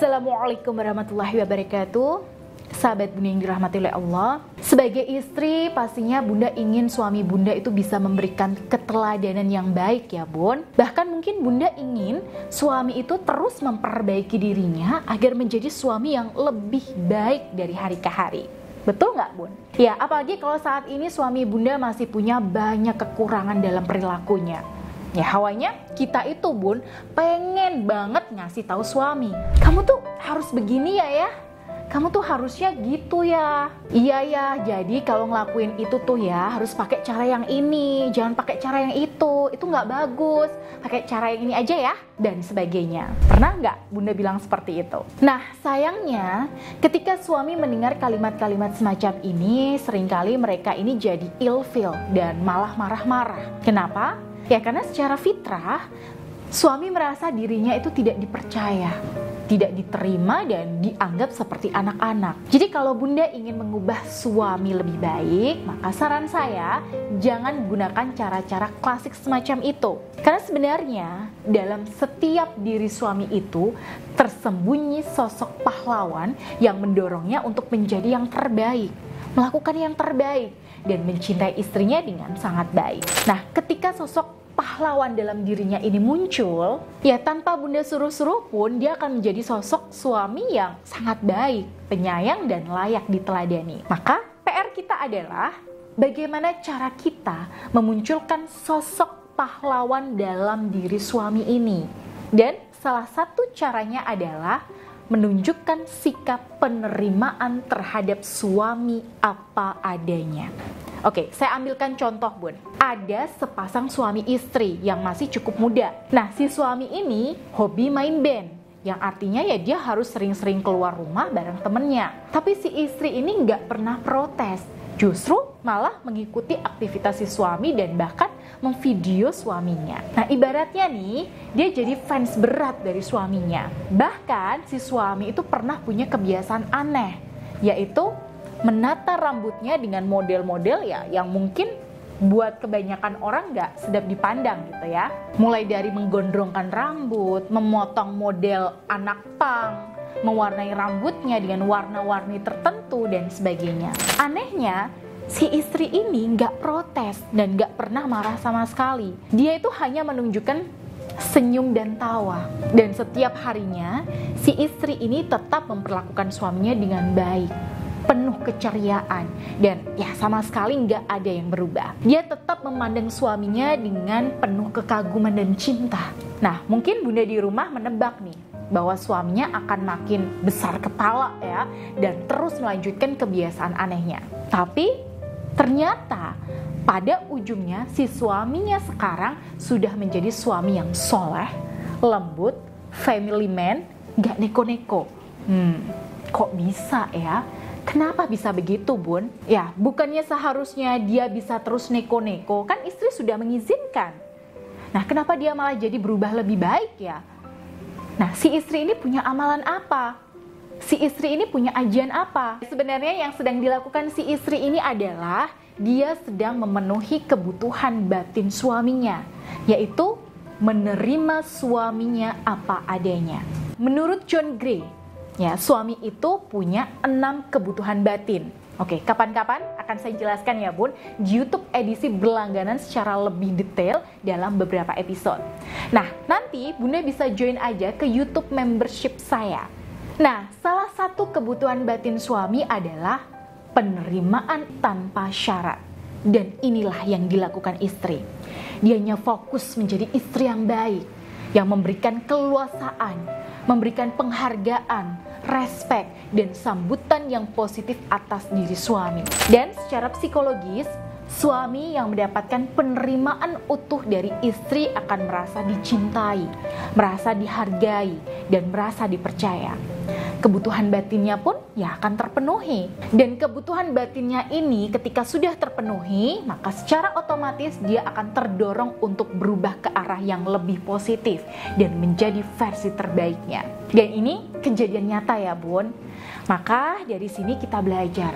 Assalamualaikum warahmatullahi wabarakatuh. Sahabat Bunda yang dirahmati oleh Allah, sebagai istri pastinya Bunda ingin suami Bunda itu bisa memberikan keteladanan yang baik ya Bun. Bahkan mungkin Bunda ingin suami itu terus memperbaiki dirinya agar menjadi suami yang lebih baik dari hari ke hari. Betul nggak Bun? Ya, apalagi kalau saat ini suami Bunda masih punya banyak kekurangan dalam perilakunya. Ya hawanya kita itu Bun pengen banget ngasih tahu suami, kamu tuh harus begini ya, kamu tuh harusnya gitu ya. Iya ya, jadi kalau ngelakuin itu tuh ya harus pakai cara yang ini, jangan pakai cara yang itu nggak bagus, pakai cara yang ini aja ya, dan sebagainya. Pernah nggak Bunda bilang seperti itu? Nah sayangnya ketika suami mendengar kalimat-kalimat semacam ini, seringkali mereka ini jadi ilfeel dan malah marah-marah. Kenapa? Ya karena secara fitrah suami merasa dirinya itu tidak dipercaya, tidak diterima dan dianggap seperti anak-anak. Jadi kalau Bunda ingin mengubah suami lebih baik, maka saran saya jangan gunakan cara-cara klasik semacam itu. Karena sebenarnya dalam setiap diri suami itu tersembunyi sosok pahlawan yang mendorongnya untuk menjadi yang terbaik, melakukan yang terbaik, dan mencintai istrinya dengan sangat baik. Nah, ketika sosok pahlawan dalam dirinya ini muncul, ya tanpa Bunda suruh-suruh pun dia akan menjadi sosok suami yang sangat baik, penyayang dan layak diteladani. Maka PR kita adalah bagaimana cara kita memunculkan sosok pahlawan dalam diri suami ini. Dan salah satu caranya adalah menunjukkan sikap penerimaan terhadap suami apa adanya. Oke, saya ambilkan contoh Bun. Ada sepasang suami istri yang masih cukup muda. Nah, si suami ini hobi main band, yang artinya ya dia harus sering-sering keluar rumah bareng temennya. Tapi si istri ini nggak pernah protes, justru malah mengikuti aktivitas si suami dan bahkan memvideo suaminya. Nah, ibaratnya nih, dia jadi fans berat dari suaminya. Bahkan si suami itu pernah punya kebiasaan aneh, yaitu menata rambutnya dengan model-model ya yang mungkin buat kebanyakan orang nggak sedap dipandang gitu ya. Mulai dari menggondrongkan rambut, memotong model anak pang, mewarnai rambutnya dengan warna-warni tertentu dan sebagainya. Anehnya, si istri ini nggak protes dan nggak pernah marah sama sekali. Dia itu hanya menunjukkan senyum dan tawa. Dan setiap harinya, si istri ini tetap memperlakukan suaminya dengan baik, penuh keceriaan, dan ya sama sekali nggak ada yang berubah. Dia tetap memandang suaminya dengan penuh kekaguman dan cinta. Nah, mungkin Bunda di rumah menebak nih bahwa suaminya akan makin besar kepala ya, dan terus melanjutkan kebiasaan anehnya. Tapi ternyata pada ujungnya si suaminya sekarang sudah menjadi suami yang soleh, lembut, family man, gak neko-neko. Kok bisa ya? Kenapa bisa begitu Bun? Ya bukannya seharusnya dia bisa terus neko-neko, kan istri sudah mengizinkan. Nah kenapa dia malah jadi berubah lebih baik ya? Nah si istri ini punya amalan apa? Si istri ini punya ajian apa? Sebenarnya yang sedang dilakukan si istri ini adalah dia sedang memenuhi kebutuhan batin suaminya, yaitu menerima suaminya apa adanya. Menurut John Gray, ya, suami itu punya 6 kebutuhan batin. Oke, kapan-kapan akan saya jelaskan ya Bun di YouTube edisi berlangganan secara lebih detail dalam beberapa episode. Nah, nanti Bunda bisa join aja ke YouTube membership saya. Nah, salah satu kebutuhan batin suami adalah penerimaan tanpa syarat. Dan inilah yang dilakukan istri. Dianya fokus menjadi istri yang baik, yang memberikan keleluasaan, memberikan penghargaan, respek, dan sambutan yang positif atas diri suami. Dan secara psikologis, suami yang mendapatkan penerimaan utuh dari istri akan merasa dicintai, merasa dihargai, dan merasa dipercaya. Kebutuhan batinnya pun ya akan terpenuhi. Dan kebutuhan batinnya ini ketika sudah terpenuhi, maka secara otomatis dia akan terdorong untuk berubah ke arah yang lebih positif dan menjadi versi terbaiknya. Dan ini kejadian nyata ya Bun. Maka dari sini kita belajar,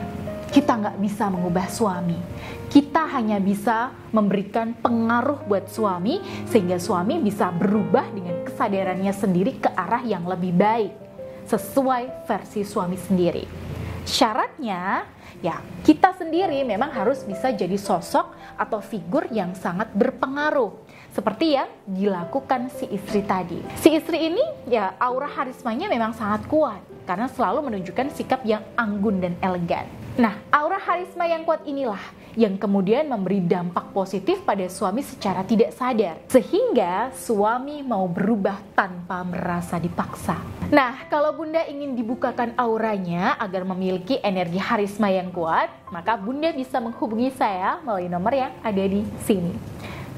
kita nggak bisa mengubah suami. Kita hanya bisa memberikan pengaruh buat suami sehingga suami bisa berubah dengan kesadarannya sendiri ke arah yang lebih baik. sesuai versi suami sendiri. Syaratnya, ya kita sendiri memang harus bisa jadi sosok atau figur yang sangat berpengaruh, seperti yang dilakukan si istri tadi. Si istri ini ya aura harismanya memang sangat kuat, karena selalu menunjukkan sikap yang anggun dan elegan. Nah, aura harisma yang kuat inilah yang kemudian memberi dampak positif pada suami secara tidak sadar, sehingga suami mau berubah tanpa merasa dipaksa. Nah, kalau Bunda ingin dibukakan auranya agar memiliki energi harisma yang kuat, maka Bunda bisa menghubungi saya melalui nomor yang ada di sini.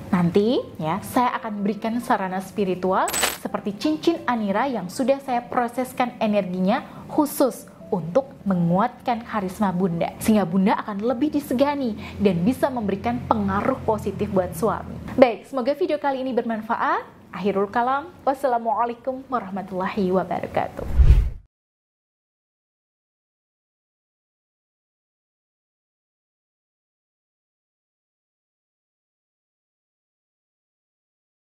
Nanti ya, saya akan berikan sarana spiritual seperti cincin Anira yang sudah saya proseskan energinya khusus untuk menguatkan karisma Bunda, sehingga Bunda akan lebih disegani dan bisa memberikan pengaruh positif buat suami. Baik, semoga video kali ini bermanfaat. Akhirul kalam, wassalamualaikum warahmatullahi wabarakatuh.